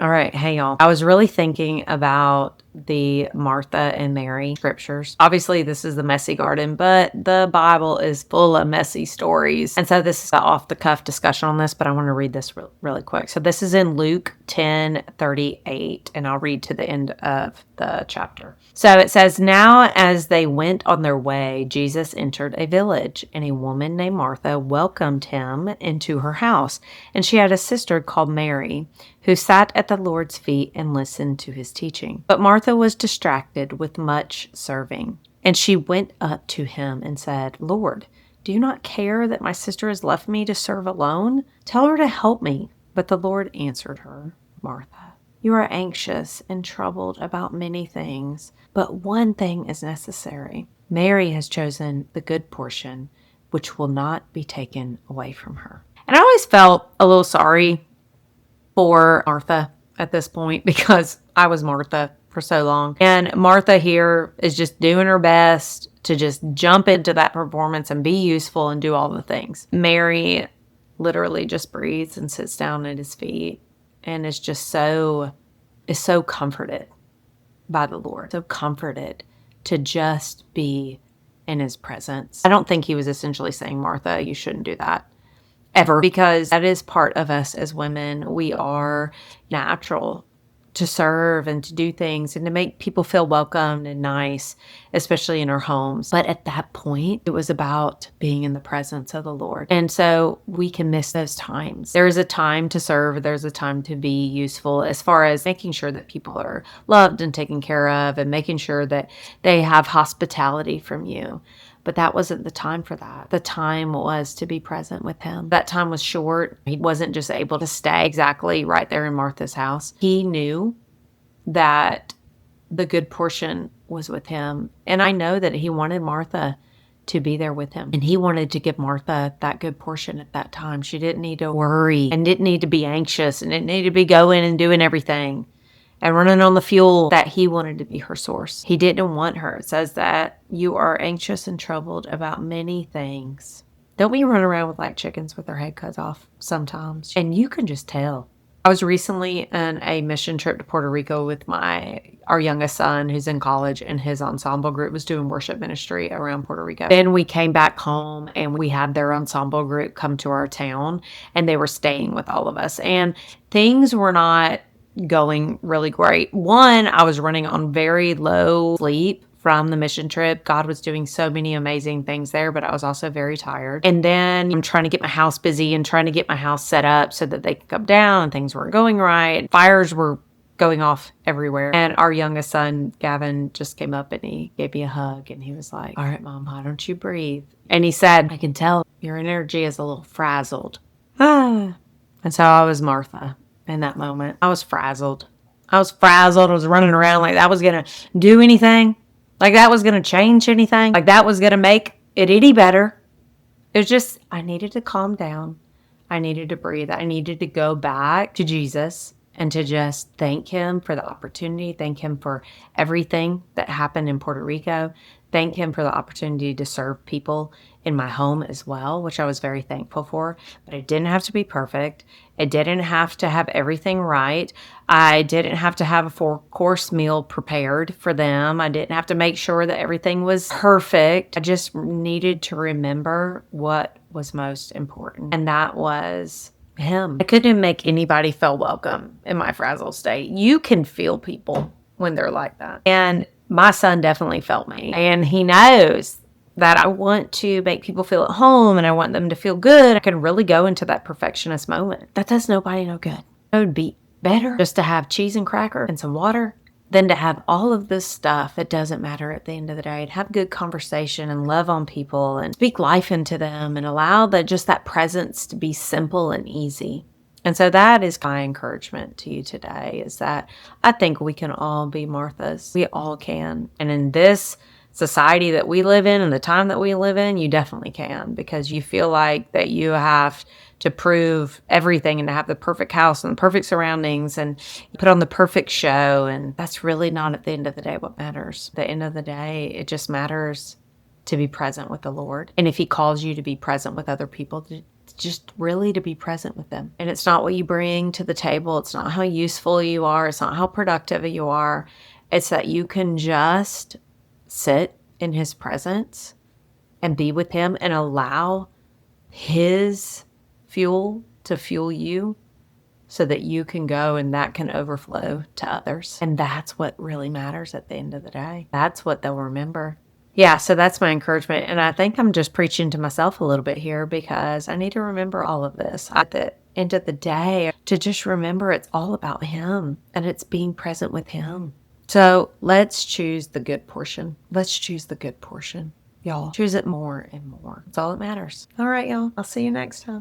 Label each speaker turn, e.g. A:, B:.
A: All right. Hey, y'all. I was really thinking about the Martha and Mary scriptures. Obviously, this is the messy garden, but the Bible is full of messy stories. And so this is an off the cuff discussion on this, but I want to read this really quick. So this is in Luke 10:38, and I'll read to the end of the chapter. So it says, "Now as they went on their way, Jesus entered a village, and a woman named Martha welcomed him into her house. And she had a sister called Mary, who sat at the Lord's feet and listened to his teaching. But Martha was distracted with much serving. And she went up to him and said, 'Lord, do you not care that my sister has left me to serve alone? Tell her to help me.' But the Lord answered her, 'Martha, you are anxious and troubled about many things, but one thing is necessary. Mary has chosen the good portion, which will not be taken away from her.'" And I always felt a little sorry for Martha at this point because I was Martha for so long. And Martha here is just doing her best to just jump into that performance and be useful and do all the things. Mary literally just breathes and sits down at his feet and is so comforted by the Lord, so comforted to just be in his presence. I don't think he was essentially saying, "Martha, you shouldn't do that." Ever, because that is part of us as women. We are natural to serve and to do things and to make people feel welcomed and nice, especially in our homes. But at that point, it was about being in the presence of the Lord. And so we can miss those times. There is a time to serve. There's a time to be useful as far as making sure that people are loved and taken care of and making sure that they have hospitality from you. But that wasn't the time for that. The time was to be present with him. That time was short. He wasn't just able to stay exactly right there in Martha's house. He knew that the good portion was with him. And I know that he wanted Martha to be there with him. And he wanted to give Martha that good portion at that time. She didn't need to worry and didn't need to be anxious and didn't need to be going and doing everything and running on the fuel. That he wanted to be her source. He didn't want her. It says that you are anxious and troubled about many things. Don't we run around with like chickens with our head cut off sometimes? And you can just tell. I was recently on a mission trip to Puerto Rico with our youngest son who's in college, and his ensemble group was doing worship ministry around Puerto Rico. Then we came back home and we had their ensemble group come to our town, and they were staying with all of us. And things were not going really great. One, I was running on very low sleep from the mission trip. God was doing so many amazing things there, but I was also very tired. And then I'm trying to get my house busy and trying to get my house set up so that they could come down, and things weren't going right. Fires were going off everywhere. And our youngest son, Gavin, just came up and he gave me a hug and he was like, "All right, Mom, why don't you breathe?" And he said, "I can tell your energy is a little frazzled." And so I was Martha. In that moment, I was frazzled. I was running around like that was going to do anything. Like that was going to change anything. Like that was going to make it any better. It was just, I needed to calm down. I needed to breathe. I needed to go back to Jesus and to just thank him for the opportunity. Thank him for everything that happened in Puerto Rico. Thank him for the opportunity to serve people in my home as well, which I was very thankful for. But it didn't have to be perfect. It didn't have to have everything right. I didn't have to have a 4-course meal prepared for them. I didn't have to make sure that everything was perfect. I just needed to remember what was most important, and that was him. I couldn't make anybody feel welcome in my frazzled state. You can feel people when they're like that. And my son definitely felt me. And he knows that I want to make people feel at home and I want them to feel good. I can really go into that perfectionist moment. That does nobody no good. It would be better just to have cheese and cracker and some water than to have all of this stuff. It doesn't matter at the end of the day. To have good conversation and love on people and speak life into them and allow that presence to be simple and easy. And so that is my encouragement to you today, is that I think we can all be Marthas. We all can. And in this society that we live in and the time that we live in, you definitely can, because you feel like that you have to prove everything and to have the perfect house and the perfect surroundings and put on the perfect show. And that's really not at the end of the day what matters. At the end of the day, it just matters to be present with the Lord. And if he calls you to be present with other people, to just really to be present with them. And it's not what you bring to the table. It's not how useful you are. It's not how productive you are. It's that you can just sit in his presence and be with him and allow his fuel to fuel you so that you can go and that can overflow to others. And that's what really matters at the end of the day. That's what they'll remember. Yeah, so that's my encouragement. And I think I'm just preaching to myself a little bit here because I need to remember all of this at the end of the day, to just remember it's all about him and it's being present with him. So let's choose the good portion. Let's choose the good portion. Y'all, choose it more and more. It's all that matters. All right, y'all. I'll see you next time.